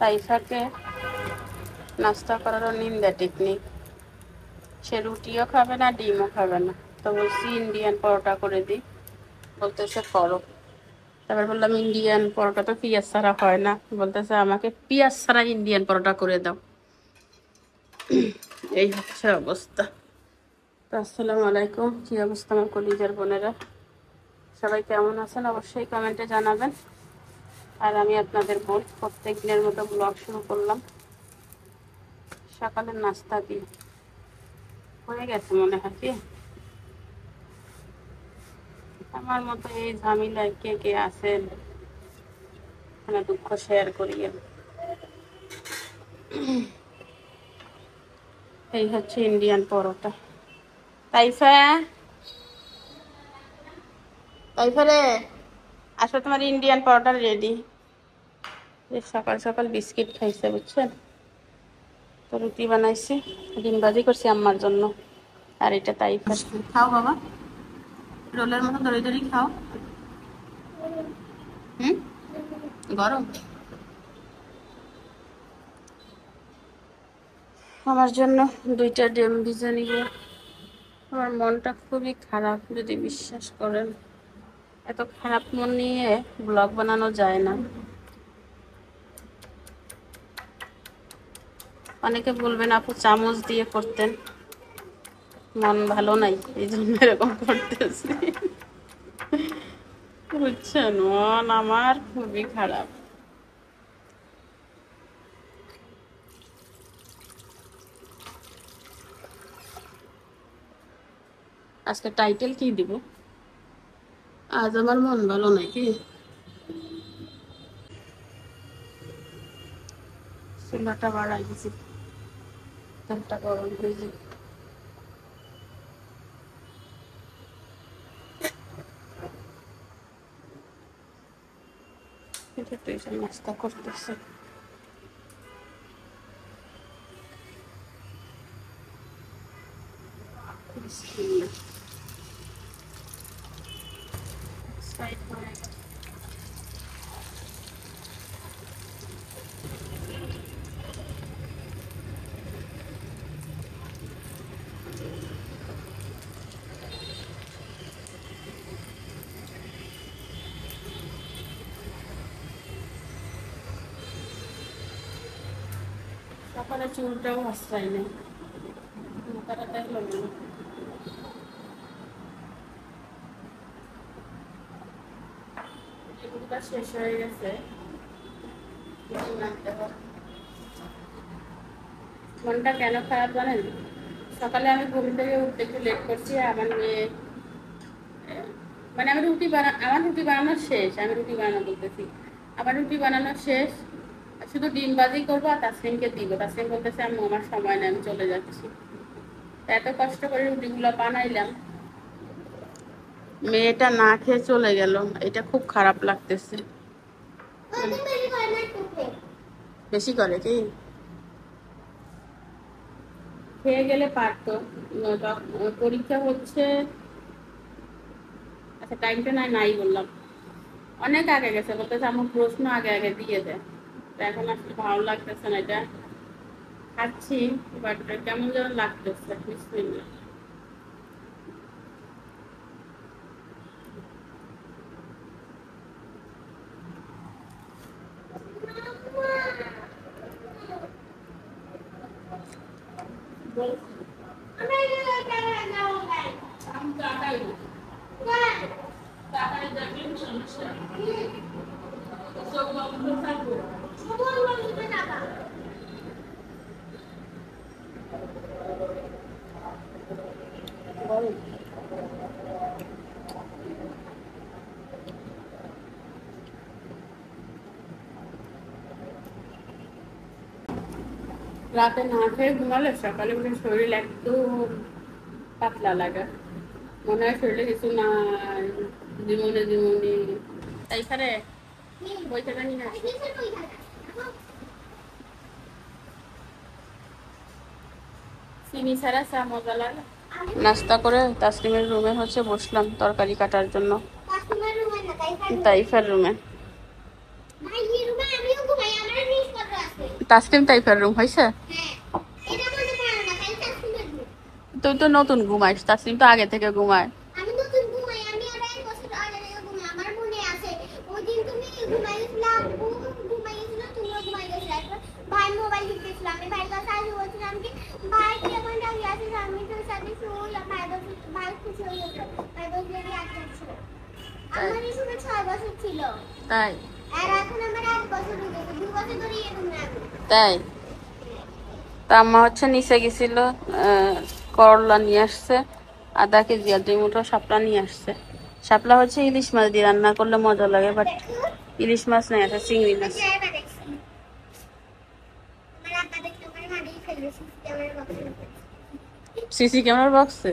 তাইফাকে নাস্তা করারও নিন্দা টেকনিক। সে রুটিও খাবে না, ডিমও খাবে না। তো বলছি ইন্ডিয়ান পরোটা করে দিই, বলতেছে করো। তারপর বললাম ইন্ডিয়ান পরোটা তো পেঁয়াজ ছাড়া হয় না, বলতেছে আমাকে পেঁয়াজ ছাড়া ইন্ডিয়ান পরোটা করে দাও। এই হচ্ছে অবস্থা। তো আসসালামু আলাইকুম, কি অবস্থা আমার কলিজার বোনেরা? সবাই কেমন আছেন অবশ্যই কমেন্টে জানাবেন। আর আমি আপনাদের বোন, প্রত্যেক দিনের মতো ব্লগ শুরু করলাম সকালের নাস্তা দিয়ে। হয়ে গেছে মনে হয় কি আমার মতো এই ঝামেলায় কে কে আছেন, এখানে দুঃখ শেয়ার করিয়েন। এই হচ্ছে ইন্ডিয়ান পরোটা। তাইফা, তাইফা রে আসো, তোমার ইন্ডিয়ান পরোটা রেডি। সকাল সকাল বিস্কিট খাইছে বুঝছেন। তো রুটি বানাইছি, ডিম ভাজি করছি আম্মার জন্য। আর এটা তাইফা। খাও বাবা, রোলের মতো দড়ি দড়ি খাও। গরম। আমার জন্য 2টা ডিম ভিজে নিব। আমার মনটা খুবই খারাপ, যদি বিশ্বাস করেন। এত খারাপ মন নিয়ে ব্লগ বানানো যায় না। অনেকে বলবেন আপু চামচ দিয়ে করতেন, মন ভালো নাই এই জন্য এরকম করতেছি, বুঝছেন। মন আমার খুবই খারাপ। আজকে টাইটেল কি দিব? আজ আমার মন ভালো নাই কি। চুলাটা বাড়াই দিছি, তেলটা গরম হয়ে যায়। এটা তো এসব নাস্তা করতেছে। সকালে চুলটাও আশ্রয় নেই, মাথাটা দেখলো না। এগুলোটা শেষ হয়ে গেছে, মনটা কেন খারাপ জানেন? সকালে আমি ঘুম থেকে উঠতে একটু লেট করছি। আমার মেয়ে মানে আমার রুটি বানানো শেষ, আমি রুটি বানানো বলতেছি, আমার রুটি বানানো শেষ। শুধু ডিম ভাজি করবো আর তাসলিমকে দিব। তাসলিম বলতেছে আমি আমার সময় নেই, আমি চলে যাচ্ছি। এত কষ্ট করে রুটিগুলো বানাইলাম, মেয়েটা না খেয়ে চলে গেল। এটা খুব খারাপ লাগতেছে। বেশি করে কি? খেয়ে গেলে পারতো। পরীক্ষা হচ্ছে, আচ্ছা টাইমটা নাই বললাম, অনেক আগে গেছে। বলতেছে আমার প্রশ্ন আগে আগে দিয়ে দেয়। তো এখন আসলে ভালো লাগতেছে না এটা। খাচ্ছি বাট কেমন যেন লাগতেছে। বিসমিল্লাহ। রাতে না খেয়ে ঘুমালে সকালে উঠে শরীর একদম পাতলা লাগে, মনে হয় শরীরে কিছু না, জীবনে জীবনে। তাইখানে বইটা নিয়ে চিনি ছাড়া চা মজা লাগে। নাস্তা করে তাসলিমের রুমে হচ্ছে বসলাম তরকারি কাটার জন্য। তাইফার রুমে। তাসলিম টাইপের রুম হয়েছে। তুই তো নতুন ঘুমাইস, তাসলিম তো আগে থেকে ঘুমায়। তাই তাই তা আম্মা হচ্ছে নিচে গেছিল, করলা নিয়ে আসছে 1/2 কেজি, আর 2 মুঠো শাপলা নিয়ে আসছে। শাপলা হচ্ছে ইলিশ মাছ দিয়ে রান্না করলে মজা লাগে, বাট ইলিশ মাছ নেই, আছে চিংড়ি মাছ। সিসি ক্যামেরার বক্সে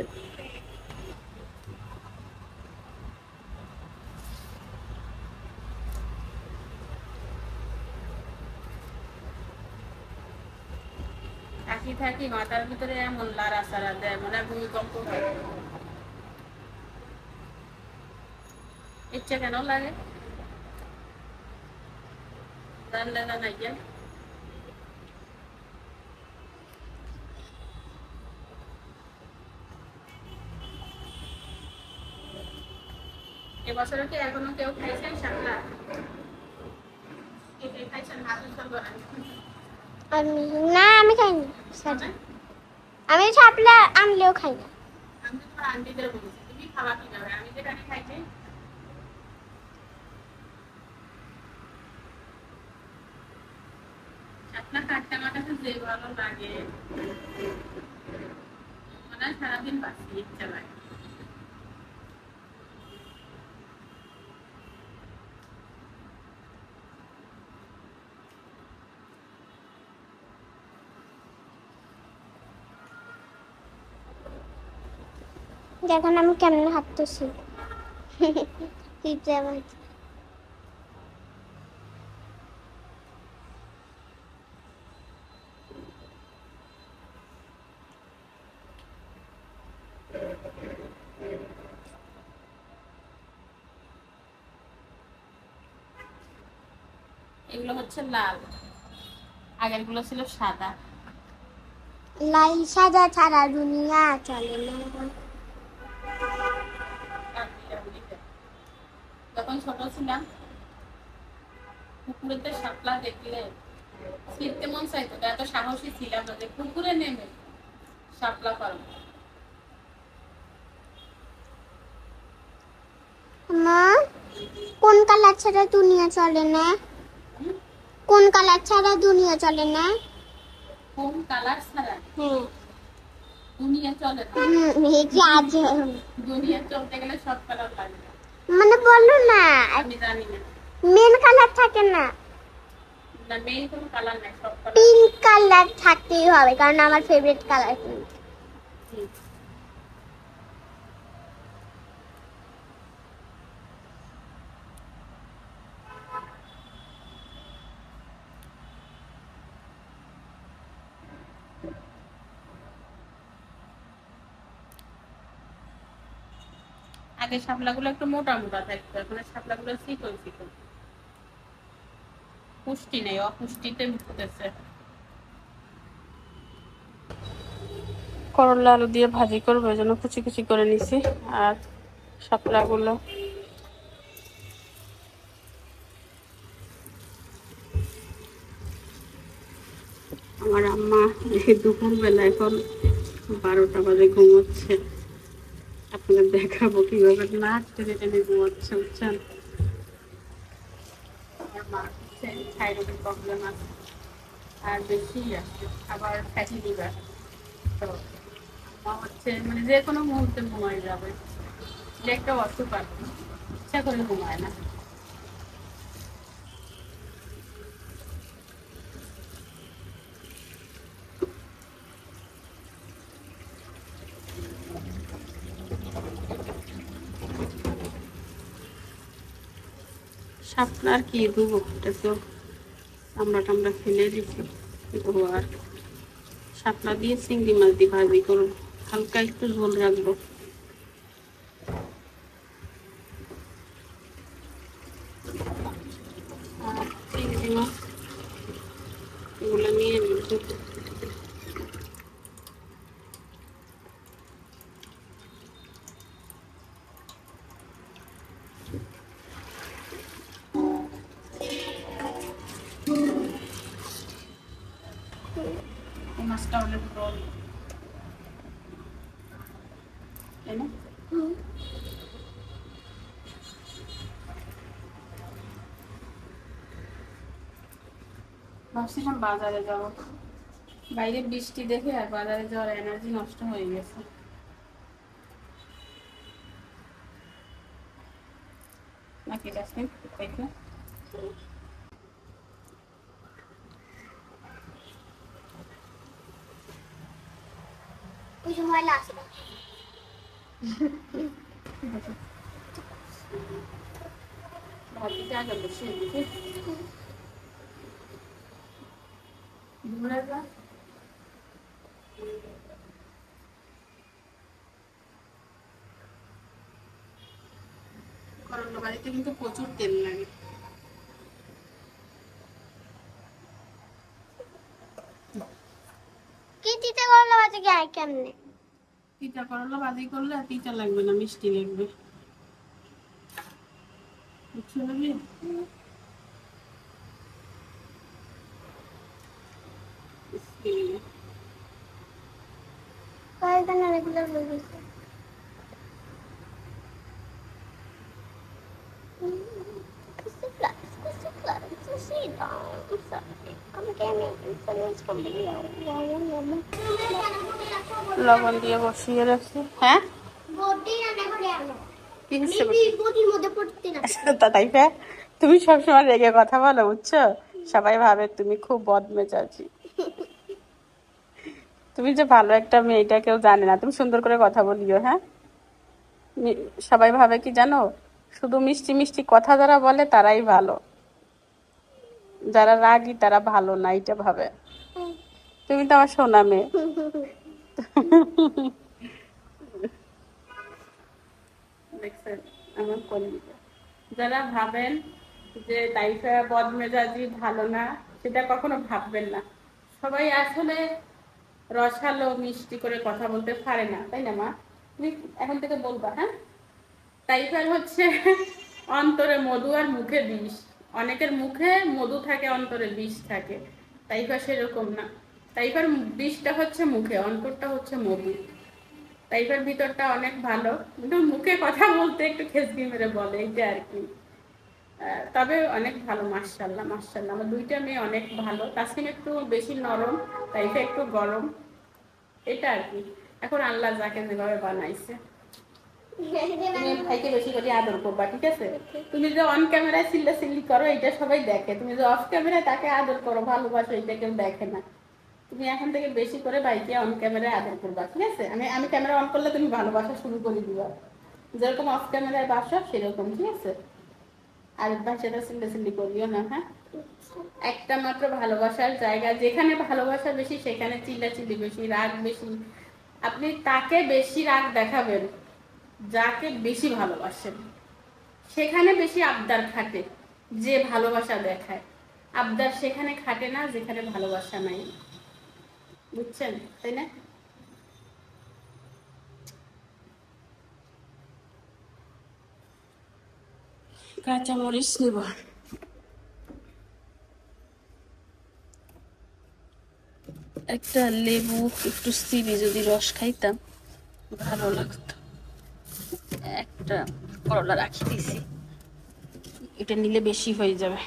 থাকি থাকি মাথার ভিতরে এমন লারা সারা দেয়, মনে হয় ভূমিকম্প হয়। ইচ্ছা কেন লাগে জানলে না নাই যে এবছরে কি এখনো কেউ খাইছেন শাপলা? কে খাইছেন? হাত উৎসর্গ আমি না, আমি খাইনি। আমি শাপলা আনলেও খাই না। আমি তো আন্টিদের বলছি তুমি খাওয়া কিভাবে, আমি যেখানে খাইছি শাপলা কাটতে আমার কাছে যে ভালো লাগে, মনে হয় সারাদিন বাঁচি ইচ্ছা লাগে। দেখেন আমি কেমন হাঁটতেছি। এগুলো হচ্ছে লাল, আগের গুলো ছিল সাদা। লাল সাদা ছাড়া দুনিয়া চলে না। যখন ছোট ছিলাম পুকুরেতে শাপলা দেখলে ছিঁড়তে মন চাইতো, এত সাহসী ছিলাম না যে পুকুরে নেমে শাপলা পারবো। মা, কোন কালার ছাড়া দুনিয়া চলে না? কোন কালার ছাড়া দুনিয়া চলে না? কোন কালার ছাড়া হ্যাঁ দুনিয়া চলে না? দুনিয়া চলতে গেলে সব কালার লাগে। মানে বলো না, আমি জানি না। মেন কালার থাকে না? না, মেন কোনো কালার নাই, সব কালার। পিঙ্ক কালার থাকতেই হবে, কারণ আমার ফেভারিট কালার পিঙ্ক। আগে শাপলাগুলো একটু মোটা মোটা থাকতো, এখন শাপলাগুলো চিকন চিকন। পুষ্টি নেই, অপুষ্টিতে ভুগতেছে। করলা আলু দিয়ে ভাজি করবো, এই জন্য কুচি কুচি করে নিছি। আর শাপলাগুলো আমার আম্মা দুপুর বেলা এখন 12টা বাজে ঘুমোচ্ছে। আপনাদের দেখাবো কিভাবে নাক টেনে টেনে ঘুমোচ্ছে, বুঝছেন? আমার মা হচ্ছে থাইরয়েডের প্রবলেম আছে, আর বেশি আছে, আবার ফ্যাটি লিভার। তো মা হচ্ছে মানে যে কোনো মুহূর্তে ঘুমায় যাবে, যে একটা অসুখ আছে, ইচ্ছা করে ঘুমায় না। শাপলার কি ধুবো, এটা তো আমরা টামড়া ফেলে দিচ্ছি। আর শাপলা দিয়ে চিংড়ি মাছ দিয়ে ভাজি করবো, হালকা একটু ঝোল রাখবো। চিংড়ি মাছ এগুলো নিয়ে নিই। এই মাছটা অনেক বড়, তাই না? ভাবছিলাম বাজারে যাব, বাইরে বৃষ্টি দেখে আর বাজারে যাওয়ার এনার্জি নষ্ট হয়ে গেছে। নাকি জাসমিন, তাই না? ওই সময় লাস্ট ভাবিতে আগে বসে দেখি ঘুরে যা। করোনা বাড়িতে কিন্তু প্রচুর তেল লাগে। কি দিতে করলো বাজে গায়ে কেমনে? তিতা করলা ভাজি করলে আর তিতা লাগবে না, মিষ্টি লাগবে, বুঝছো নাকি? কয়েকদিন রেগুলার হয়ে গেছে। লবণ দিয়ে বসিয়ে রাখছি। হ্যাঁ তাই তুমি সবসময় রেগে কথা বলো, বুঝছো? সবাই ভাবে তুমি খুব বদমেজাজি। তুমি যে ভালো একটা মেয়ে এটা কেউ জানে না, তুমি সুন্দর করে কথা বলিও। হ্যাঁ, সবাই ভাবে কি জানো, শুধু মিষ্টি মিষ্টি কথা যারা বলে তারাই ভালো, যারা রাগী তারা ভালো না, এটা ভাবে। তুমি তো আমার সোনা মেয়ে। দেখছেন আমার কলিজা, যারা ভাবেন যে তাইফা বদমেজাজি ভালো না, সেটা কখনো ভাববেন না। সবাই আসলে রসালো মিষ্টি করে কথা বলতে পারে না, তাই না মা? তুমি এখন থেকে বলবা। হ্যাঁ, তাইফার হচ্ছে অন্তরে মধু আর মুখে বিষ। অনেকের মুখে মধু থাকে, অন্তরে বিষ থাকে। তাইফা সেরকম না, তাইফার বিষটা হচ্ছে মুখে, অন্তরটা হচ্ছে মধু। তাইফার ভিতরটা অনেক ভালো, কিন্তু মুখে কথা বলতে একটু খেসগি মেরে বলে, এইটা আর কি। তবে অনেক ভালো, মাশাআল্লাহ মাশাআল্লাহ। আমার দুইটা মেয়ে অনেক ভালো। তাসকিন একটু বেশি নরম, তাইফা একটু গরম, এটা আর কি। এখন আল্লাহ যাকে যেভাবে বানাইছে। তুমি ভাইকে বেশি করে আদর করবা, ঠিক আছে? তুমি যে অন ক্যামেরায় চিল্লাচিল্লি করো এটা সবাই দেখে, তুমি যে অফ ক্যামেরায় তাকে আদর করো, ভালোবাসো, এটা কেউ দেখে না। তুমি এখন থেকে বেশি করে ভাইকে অন ক্যামেরায় আদর করবা, ঠিক আছে? আমি ক্যামেরা অন করলে তুমি ভালোবাসা শুরু করে দিবা, যেরকম অফ ক্যামেরায় বাসো সেরকম, ঠিক আছে? আর ভাই সেটা চিল্লাচিল্লি করিও না। হ্যাঁ, একটা মাত্র ভালোবাসার জায়গা, যেখানে ভালোবাসা বেশি সেখানে চিল্লাচিল্লি বেশি, রাগ বেশি। আপনি তাকে বেশি রাগ দেখাবেন যাকে বেশি ভালোবাসেন, সেখানে বেশি আবদার খাটে। যে ভালোবাসা দেখায়, আবদার সেখানে খাটে না যেখানে ভালোবাসা নাই, বুঝছেন? তাই না? কাঁচামরিচ নিব, একটা লেবু, একটু চিনি যদি রস খাইতাম ভালো লাগতো। একটা করলা রাখি দিছি, এটা নিলে বেশি হয়ে যাবে,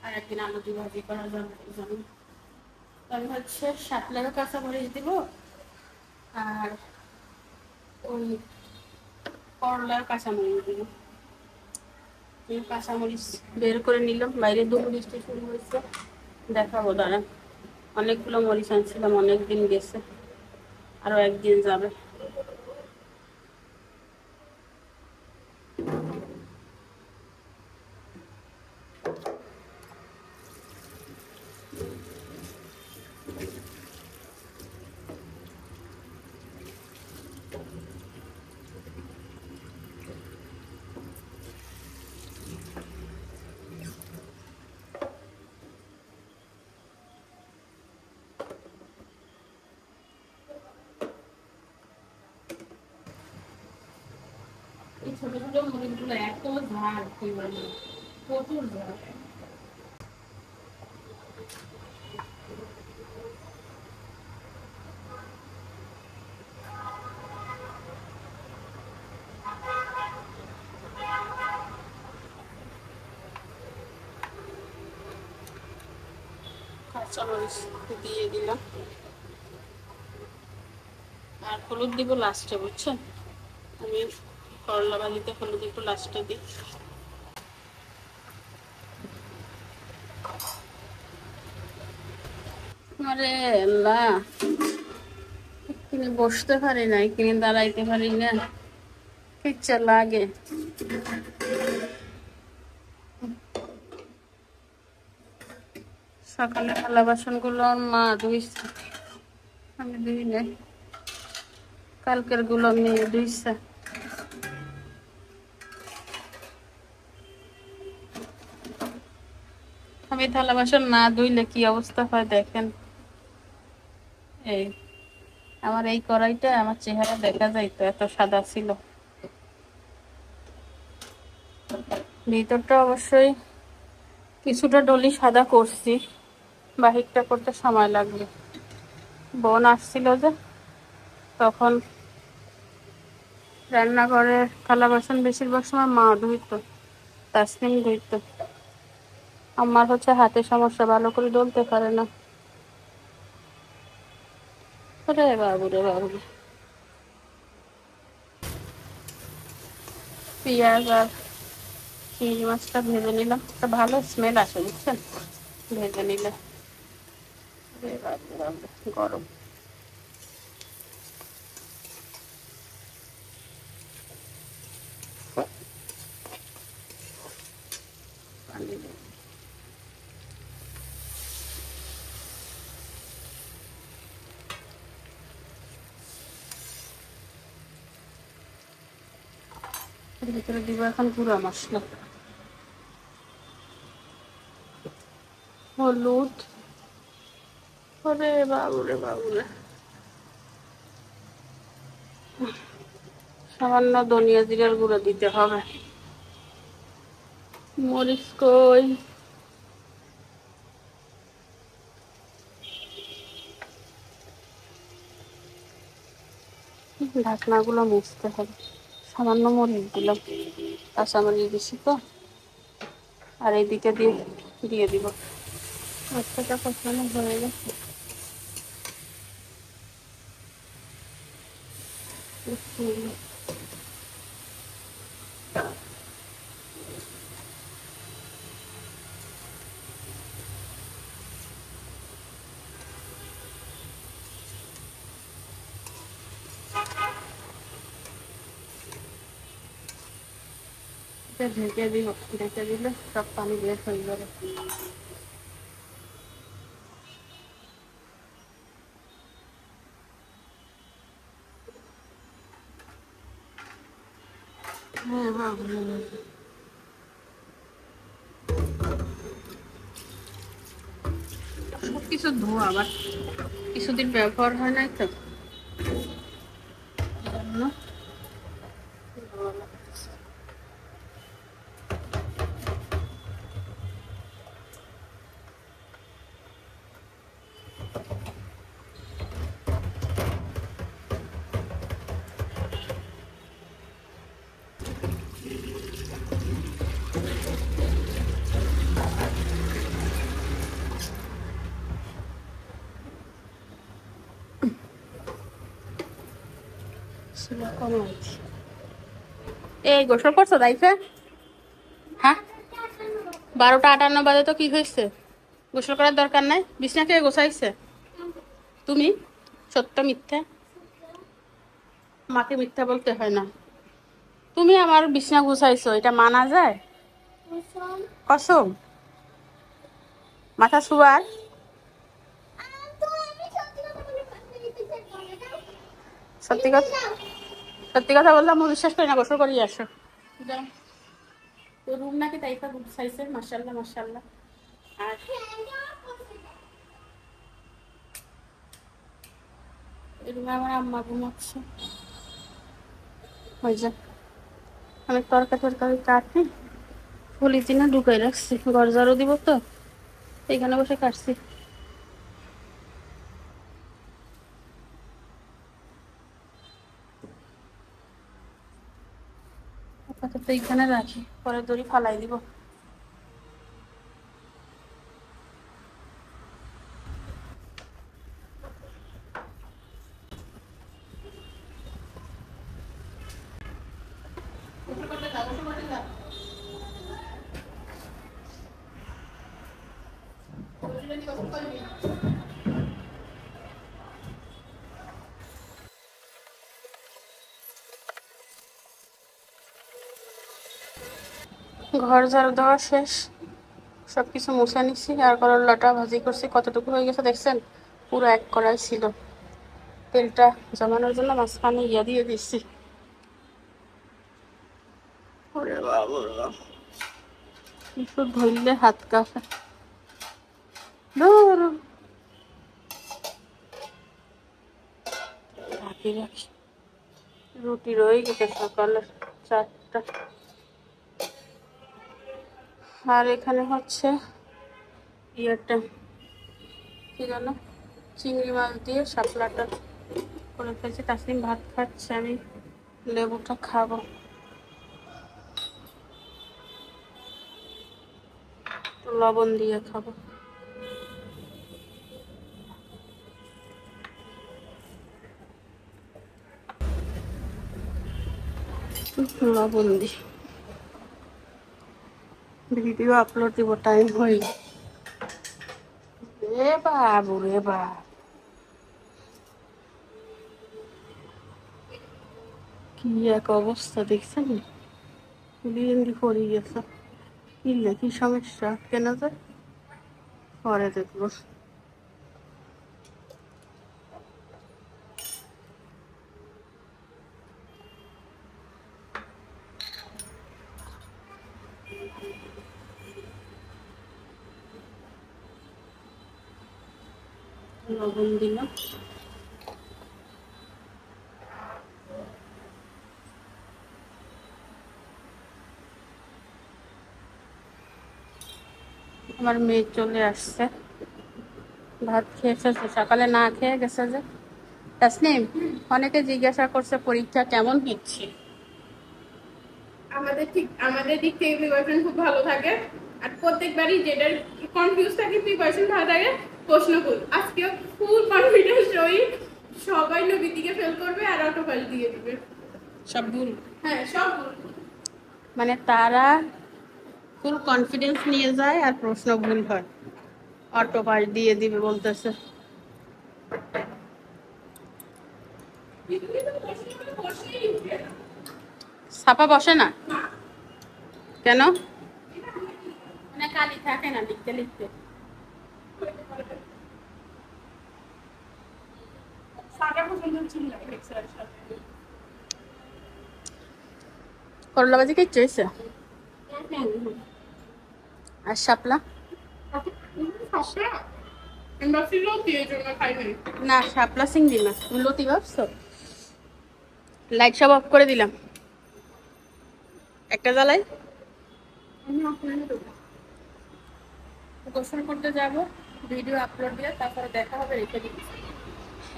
আর একদিন আলু দিয়ে ভাজি করা যাবে। আমি হচ্ছে শাপলারও কাঁচামরিচ দিব, আর ওই করলার কাঁচামরিচ দিব। কাঁচামরিচ বের করে নিলাম, বাইরে দুটো বৃষ্টি শুরু হয়েছে, দেখাবো দাঁড়া। অনেকগুলো মরিচ আনছিলাম, অনেকদিন গেছে, আরো একদিন যাবে। ছোট ছোট মরিচগুলো এত ঝাল, কি বলবো, প্রচুর ঝাল। কাঁচামরিচ দিয়ে দিলাম, আর হলুদ দিব লাস্টে, বুঝছেন? আমি করলা ভাজিতে হলুদ একটু লাস্টে দিই। আরে আল্লাহ, কিনে বসতে পারি না, কিনে দাঁড়াইতে পারি না, ইচ্ছা লাগে। সকালে থালা বাসন গুলো আর মা ধুইছে, আমি ধুই নাই। কালকের গুলো মেয়ে ধুইছে। আমি থালা বাসন না ধুইলে কি অবস্থা হয় দেখেন। এই আমার এই কড়াইটা আমার চেহারা দেখা যাইতো, এত সাদা ছিল। ভিতরটা অবশ্যই কিছুটা ডলি সাদা করছি, বাহিরটা করতে সময় লাগবে। বোন আসছিল যে, তখন রান্নাঘরে থালা বাসন বেশিরভাগ সময় মা ধুইতো, তাসনিম ধুইতো। আমার হচ্ছে হাতে সমস্যা, ভালো করে ডলতে পারে না। রে বাবু রে বাবু। পেঁয়াজ আর চিংড়ি মাছটা ভেজে নিলাম, একটা ভালো স্মেল আসে, বুঝছেন, ভেজে নিলে। রে বাবু রে বাবু, গরম। পানি দেব। এর ভিতরে দিব এখন গুঁড়া মশলা, হলুদ। ওরে বাবুরে বাবুরে, সামান্য ধনিয়া জিরার গুঁড়ো দিতে হবে। মরিচ কই? ঢাকনাগুলো মুছতে হবে। সামান্য মরিচ দিলাম, কাঁচামরিচ বেশি তো। আর এইদিকে দিয়ে দিব। মশলাটা কষানো হয়ে গেছে। ঢেকে দিব, ঢেকে দিলে সব পানি বের হয়ে যাবে। হ্যাঁ হ্যাঁ, সবকিছু ধোয়া, আবার কিছুদিন ব্যবহার হয় নাই তো, জন্য ধোয়া লাগতেছে। এই গোসল করছো দাইফে? হ্যাঁ, 12টা 58 বাজে তো কি হয়েছে? গোসল করার দরকার নাই? বিছনা কে গোছাইছে? তুমি? সত্য মিথ্যা? মাকে মিথ্যা বলতে হয় না। তুমি আমার বিছনা গুছাইছো, এটা মানা যায়? কসম? মাথা শুয়ার? সত্যি কথা, সত্যি কথা বললাম, আমি বিশ্বাস করি না। গোসল করিয়ে আসো। তো রুম নাকি তাইফা গুছাইছে, মাশাআল্লাহ মাশাআল্লাহ। আর এই রুমে আমার আম্মা ঘুমাচ্ছে, ওই যে আমি তরকারি কাটি পলিথিনে ঢুকাই রাখছি, ঘর ঝাড়ু দিব তো এইখানে বসে কাটছি। আপাতত এইখানে রাখি, পরে দড়ি ফালাই দিব। ঘর ঝাড়ু দেওয়া শেষ, সবকিছু মুছে নিচ্ছি। আর করলাটা ভাজি করছি, কতটুকু হয়ে গেছে দেখছেন? পুরো এক কড়াই ছিল। তেলটা জমানোর জন্য মাঝখানে ইয়া দিয়ে দিচ্ছি। ওরে বাবা, একটু ধরলে হাত কাঁপে। রাখি রাখি, রুটি রয়ে গেছে সকালের 4টা। আর এখানে হচ্ছে ইয়েটা কি জানো, চিংড়ি মাছ দিয়ে শাপলাটা করে ফেলছি। তাসলিম ভাত খাচ্ছে, আমি লেবুটা খাবো। লবণ দিয়ে খাবো। লবণ দিয়ে ভিডিও আপলোড দিব, টাইম হই। রে বাবু রে বাবু, কি এক অবস্থা দেখছেন? বিএনডি পড়ে গেছে। কি সমস্যা, কেন যায় পরে দেখবো। লবণ দিলাম। আমার মেয়ে চলে আসছে, ভাত খেয়ে ফেলছে, সকালে না খেয়ে গেছে যে। তাসনিম, অনেকে জিজ্ঞাসা করছে পরীক্ষা কেমন হচ্ছে। আমাদের দিক থেকে প্রিপারেশন খুব ভালো থাকে, আর প্রত্যেকবারই যেটার কনফিউজ থাকে প্রিপারেশন ভালো থাকে প্রশ্নগুলো। আজকেও ফুল কনফিডেন্স সহিত সবাই নবীর দিকে ফেল করবে আর অটোফেল দিয়ে দিবে। সব ভুল? হ্যাঁ, সব ভুল। মানে তারা ফুল কনফিডেন্স নিয়ে যায় আর প্রশ্ন ভুল হয়, অটো পাস দিয়ে দিবে বলতেছে। ছাপা বসে না কেন? মানে কালি থাকে না লিখতে লিখতে। করলা ভাজি কি হয়েছে? আর শাপলা? না, শাপলা চিংড়ি না। তুমি লতি ভাবছো? লাইট সব অফ করে দিলাম, একটা জ্বালাই। গোসল করতে যাব, ভিডিও আপলোড দিয়ে তারপরে দেখা হবে, রেখে দিচ্ছি।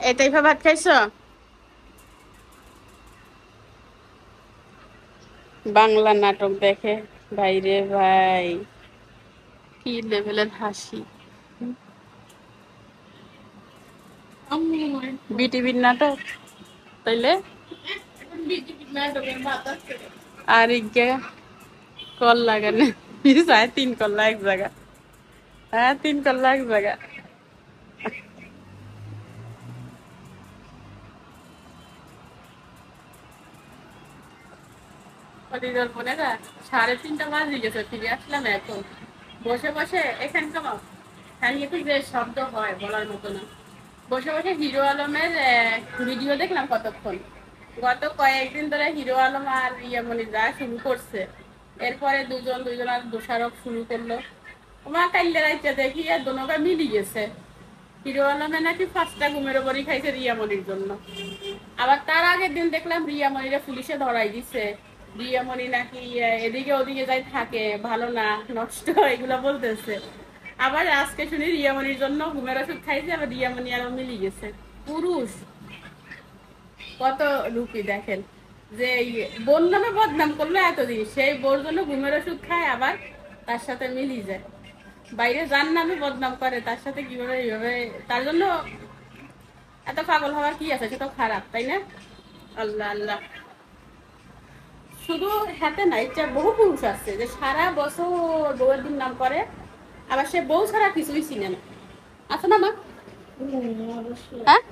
এটাই ভাত খাইছো? বাংলা নাটক দেখে ভাইরে ভাই, কি লেভেলের হাসি। বিটিভির নাটক তাইলে আর কল লাগানে 3 কল্লা এক জায়গা। হ্যাঁ, 3 কল্লা এক জায়গা। বোনেরা 3:30 বাজে গেছে, ফিরে আসলাম এখন। বসে বসে এখানে কেমন যে শব্দ হয় বলার মতো না। বসে বসে হিরো আলমের ভিডিও দেখলাম কতক্ষণ। গত কয়েকদিন ধরে হিরো আলম আর ইয়ামনি যা শুরু করছে, এরপরে দুজন আর দোষারোপ শুরু করলো। আমার কাইলে রাইতে দেখি আর দোনোটা মিলি গেছে। হিরো আলমে নাকি 5টা ঘুমের ওপরই খাইছে রিয়ামনির জন্য। আবার তার আগের দিন দেখলাম রিয়ামনিরে পুলিশে ধরাই দিছে, রিয়ামণি নাকি এদিকে ওদিকে যাই থাকে, ভালো না, নষ্ট, এগুলা বলতেছে। আবার আজকে শুনি রিয়ামণির জন্য ঘুমের ওষুধ খাইছে, আবার রিয়ামণি আরো মিলি গেছে। পুরুষ কত রূপী দেখেন, যে বোন নামে বদনাম করলো এতদিন, সেই বোর জন্য ঘুমের ওষুধ খায়, আবার তার সাথে মিলি যায়। বাইরে যার নামে বদনাম করে তার সাথে কিভাবে এইভাবে, তার জন্য এত পাগল হওয়ার কি আছে? সে তো খারাপ, তাই না? আল্লাহ আল্লাহ। শুধু হাতে না, এটা বহু পুরুষ আছে যে সারা বছর বউয়ের দিন নাম করে, আবার সে বউ ছাড়া কিছুই চিনে না। আছে না মা? হ্যাঁ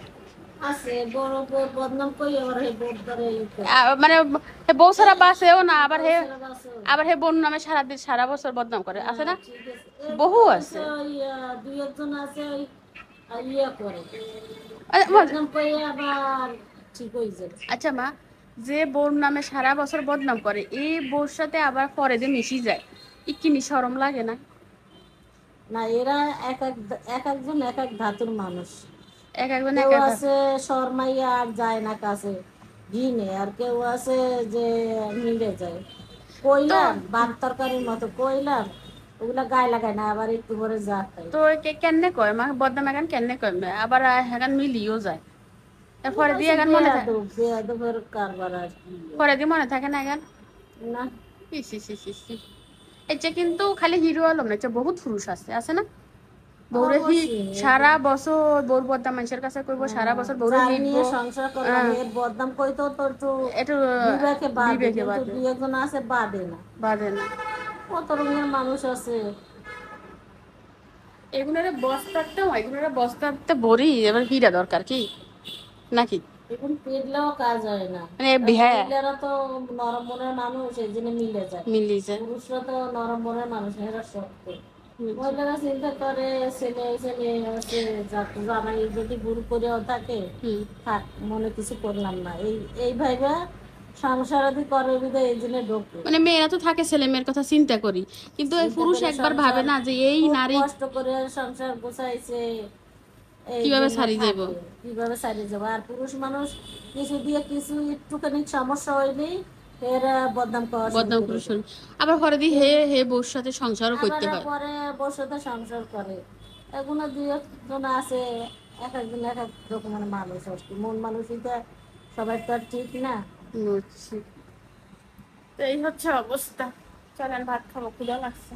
আছে, বড় বড় বদনাম কই আবার হে বোর ধরে মানে হে বউ ছাড়া বাসেও না, আবার হে বোন নামে সারা বছর বদনাম করে, আছে না? বহু আছে। দুই একজন আছে ইয়া করে আচ্ছা, বদনাম কই আবার ঠিক হই যায়। আচ্ছা মা, যে বোর নামে সারা বছর বদনাম করে, এই বোর সাথে আবার পরে যে মিশি যায়, ইকিনি শরম লাগে না? না, এরা একজন এক এক ধাতুর মানুষ। এক একজন কেউ এক এক আছে শর্মাইয়া আর যায় না কাছে ঘিনে, আর কেউ আছে যে মিলে যায়। কইলাম ভাত তরকারির মতো কইলাম, ওগুলা গায়ে লাগায় না, আবার একটু পরে যা খাই। তো কেনে কয় মা বদনাম এখন কেনে কয় আবার এখন মিলিও যায়, পরে দিয়ে এখন মনে থাকে, বেয়াদবের কারবার আর কি। পরে দিয়ে মনে থাকে না এখন? না, এটা কিন্তু খালি হিরো আলম না, এটা বহুত পুরুষ আছে, আছে না? বউরে সারা বছর বউর বদনাম মানুষের কাছে কইবো, সারা বছর বউরে নিয়ে সংসার করলাম, এর বদনাম কইতো তো একটু বিবেকে বাদে, বিবেকে কিন্তু বাদে, দুই একজন আছে বাদে না। বাদে না। কত রকমের মানুষ আছে। এগুলোর বস্তাতে ভরি, এবার হিরা দরকার কি নাকি? এখন পেটলেও কাজ হয় না, মানে বিহায় মহিলারা তো নরম মনের মানুষ, এই জন্য মিলে যায়। মিলি যায়। পুরুষরা তো নরম মনের মানুষ, এরা শক্ত। মহিলারা চিন্তা করে ছেলে ছেলে আছে, জামাই যদি ভুল করেও থাকে, থাক মনে কিছু করলাম না, এই ভাইবা সংসারাদি করে বিধায় এই জন্য ঢোকে। মানে মেয়েরা তো থাকে ছেলে মেয়ের কথা চিন্তা করি, কিন্তু পুরুষ একবার ভাবে না যে এই নারী কষ্ট করে সংসার গোছাইছে, কিভাবে ছাড়ি যাব, কিভাবে ছাড়িয়ে যাবো। আর পুরুষ মানুষ কিছু দিয়ে কিছু একটুখানি সমস্যা হইলেই এরা বদনাম করে শুরু, আবার পরে দিয়ে হে বউর সাথে সংসারও করতে হয়, পরে বউর সাথে সংসার করে। এগুলো দুই একজন আছে, এক একজন এক এক রকমের মানুষ আর কি। মন মানুষটা সবাই তো আর ঠিক না। বুঝছি। তো এই হচ্ছে অবস্থা। চলেন ভাত খাবো, ক্ষুধা লাগছে।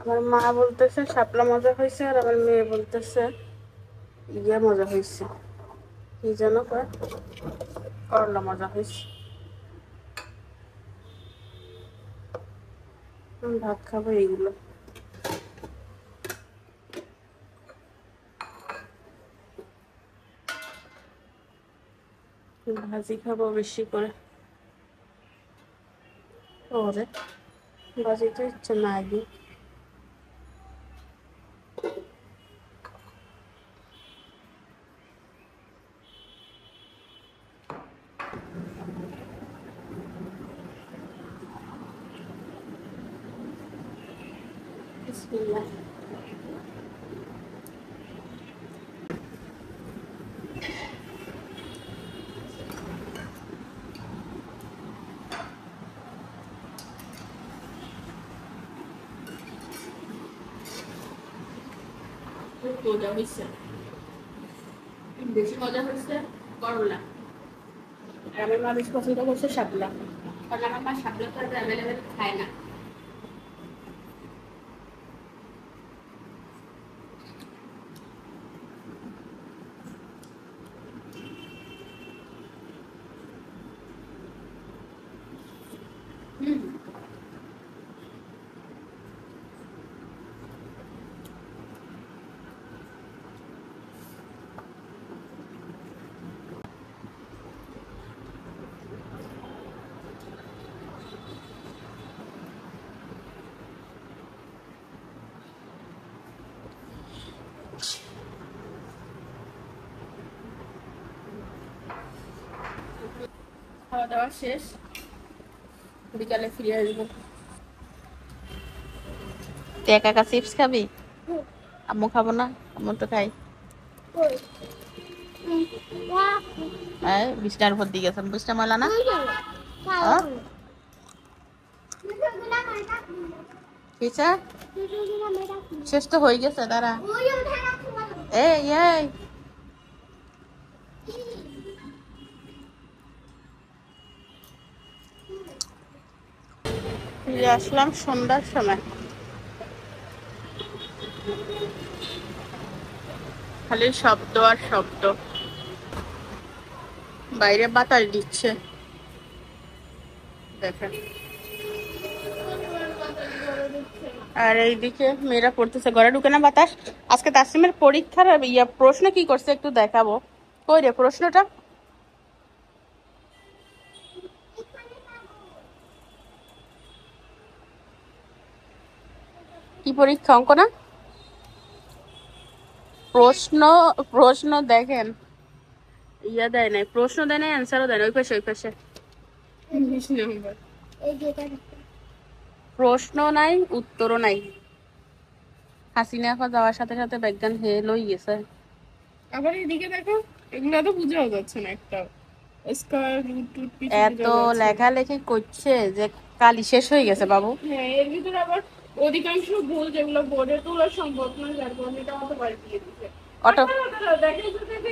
আমার মা বলতেছে শাপলা মজা হয়েছে, আর আমার মেয়ে বলতেছে ইয়ে মজা হয়েছে, কি যেন কয়, করলা মজা হয়েছে। ভাত খাবো এইগুলো। ভাজি খাবো বেশি করে, ওরে ভাজি তো ইচ্ছে না আগে। বিসমিল্লাহ। মজা হয়েছে, বেশি মজা হয়েছে করলা। আর আমার মা বেশি পছন্দ করছে শাপলা, কারণ আমার মা শাপলা তো অ্যাভেলেবেল খায় না। খাওয়া দাওয়া শেষ, বিকালে ফিরে আসবো। তুই একা একা চিপস খাবি? আম্মু খাবো না? আম্মু তো খাই। কই এই বিছনার উপর দিয়ে গেছেন, বিছনা ময়লা না? খাও কিসে শেষ তো হয়ে গেছে, দাঁড়া। এই এই ফিরে আসলাম সন্ধ্যার সময়, খালি শব্দ আর শব্দ, বাইরে বাতাস দিচ্ছে দেখেন। আর এইদিকে মেয়েরা পড়তেছে, ঘরে ঢুকে না বাতাস। আজকে তাসলিমের পরীক্ষার প্রশ্ন কি করছে একটু দেখাবো। কই রে প্রশ্নটা? কি পরীক্ষা? অঙ্ক না? প্রশ্ন প্রশ্ন দেখেন, দেয় নাই, প্রশ্ন দেয় নাই, অ্যান্সারও দেয় না। ওই পাশে 20 নম্বর। এই যেটা প্রশ্ন নাই, উত্তরও নাই। হাসিনা এখন যাওয়ার সাথে সাথে বিজ্ঞান হেল হয়ে গেছে। আবার এদিকে দেখো, এগুলো তো বোঝাও যাচ্ছে না একটা। স্কয়ার রুট টুট কিছু এত লেখালেখি করছে যে কালি শেষ হয়ে গেছে বাবু। হ্যাঁ, এর ভিতরে আবার অধিকাংশ ভুল যেগুলো বোর্ডে তোলা সম্ভব না, যার কারণে এটা মতো বাড়ি দিয়ে দিচ্ছে। অটো দেখো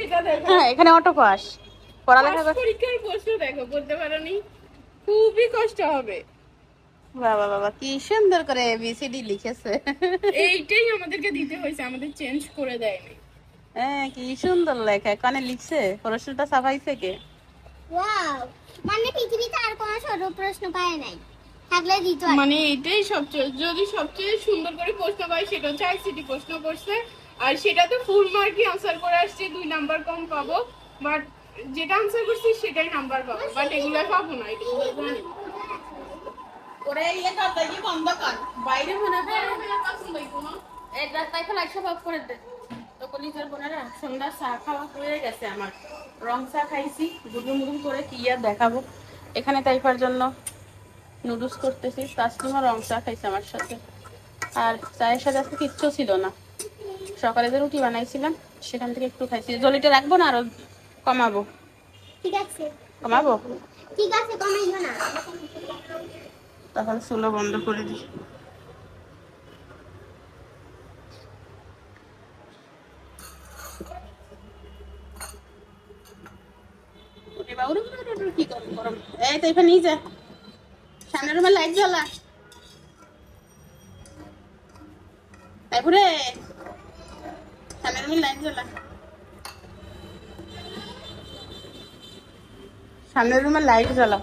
এটা দেখো, হ্যাঁ, এখানে অটো পাস পড়ালেখা পাস পরীক্ষার প্রশ্ন দেখো, বলতে পারোনি? খুবই কষ্ট হবে। বাবা বাবা কি সুন্দর করে এবিসিডি লিখেছে। এইটাই আমাদেরকে দিতে হয়েছে, আমাদের চেঞ্জ করে দেয়নি। হ্যাঁ, কি সুন্দর লেখা, কানে লিখছে। প্রশ্নটা ছাপাইছে কে? ওয়াও, মানে পৃথিবীতে আর কোনো ছোট প্রশ্ন পায় নাই, থাকলে দিত। মানে এটাই সবচেয়ে, যদি সবচেয়ে সুন্দর করে প্রশ্ন পাই সেটা হচ্ছে আইসিটি প্রশ্ন করছে, আর সেটাতে ফুল মার্কই আনসার করে আসছে, 2 নাম্বার কম পাবো। বাট যেটা আনসার করছি সেটাই নাম্বার পাবো, বাট এগুলো পাবো না, এগুলো জানি। ওরে ইয়ে করতে কি বন্ধ কর, বাইরে মনে হয় এই রাস্তায় ফেলা সব অফ করে দে। তো কলিজার বোনেরা, সন্ধ্যা চা খাওয়া হয়ে গেছে আমার। রং চা খাইছি, গুদুম গুদুম করে কি আর দেখাবো। এখানে তাইফার জন্য নুডলস করতেছি, তাসলিমা রং চা খাইছে আমার সাথে। আর চায়ের সাথে আজকে কিচ্ছু ছিল না, সকালে যে রুটি বানাইছিলাম সেখান থেকে একটু খাইছি। জলিটা রাখবো না আরো কমাবো? ঠিক আছে, কমাবো, ঠিক আছে, কমাইও না। তখন চুলো বন্ধ করে দিই। কি করবো গরম? এই তো এখানে নিয়ে যা, সামনের রুমে লাইট জ্বালা। তারপরে সামনের রুমে লাইট জ্বালা, সামনের রুমে লাইট জ্বালা।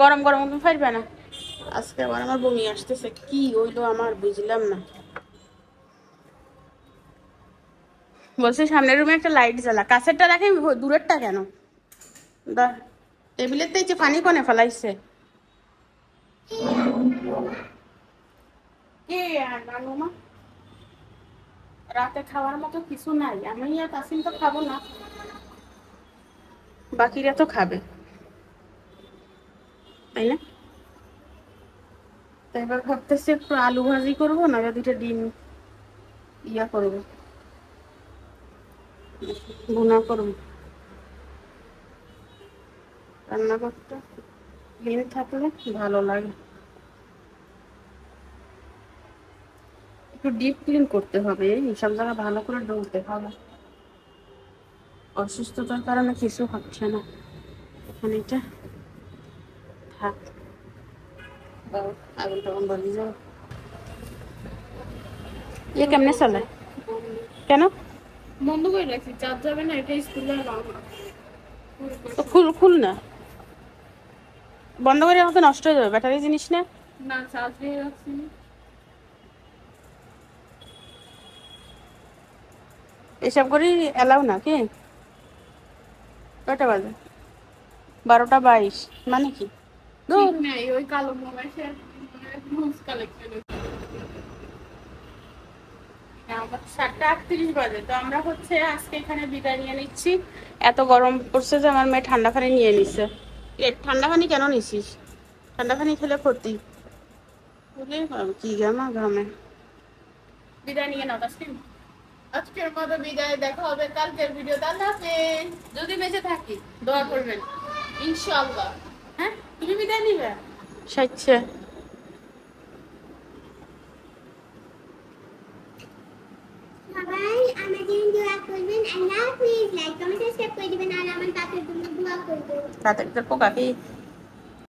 গরম গরম ফাইবে না। আজকে আবার আমার বমি আসতেছে, কি হইলো আমার বুঝলাম না। বলছি সামনের রুমে একটা লাইট জ্বালা। কাছেরটা রাখে, দূরেরটা কেন? টেবিলের তো পানি কোনে ফেলাইছে। রাতে খাওয়ার মতো কিছু নাই, আমি আর তাসিম তো খাবো না, বাকিরা তো খাবে, তাই না? তাই এবার ভাবতেছি একটু আলু ভাজি করবো, না 2টা ডিম ইয়া করবো, ভুনা করবো। রান্না করতে ডিম থাকলে ভালো লাগে। একটু ডিপ ক্লিন করতে হবে, এইসব জায়গা ভালো করে ধুতে হবে। অসুস্থতার কারণে কিছু হচ্ছে না। এখানে এটা থাক, আগুন টাগুন বলি যাবে। ইয়ে কেমনে চলে? কেন বন্ধ করে রাখছি, চার্জ যাবে না, এটা স্কুলে তো খুল না, বন্ধ করে রাখতে নষ্ট হয়ে যাবে, ব্যাটারি জিনিস না। না, চার্জ দিয়ে রাখছি। এসব করি এলাও না কি? কয়টা বাজে? 12টা 22, মানে কি? ঠিক নাই, ওই কালো মোবাইলে নিউজ কালেকশন। আমার 7:38 বাজে। তো আমরা হচ্ছে আজকে এখানে বিদায় নিয়ে নিচ্ছি। এত গরম পড়ছে যে আমার মেয়ে ঠান্ডা পানি নিয়ে নিচ্ছে। ঠান্ডা পানি কেন নিছিস? ঠান্ডা পানি খেলে ক্ষতি। কি গামা ঘামে। বিদায় নিয়ে নাও তাসলিম। আজকের মতো বিদায়, দেখা হবে কালকের ভিডিওতে। আল্লাহ হাফেজ। যদি বেঁচে থাকি দোয়া করবেন। ইনশাআল্লাহ। হ্যাঁ, তুমি বিদায় নিবে স্বেচ্ছা। সবাই আমার জন্য দোয়া করবেন। আল্লাহ হাফেজ। লাইক কমেন্ট সাবস্ক্রাইব করে দিবেন আর আমার কাছের জন্য দোয়া করবেন। তাতে পোকা কি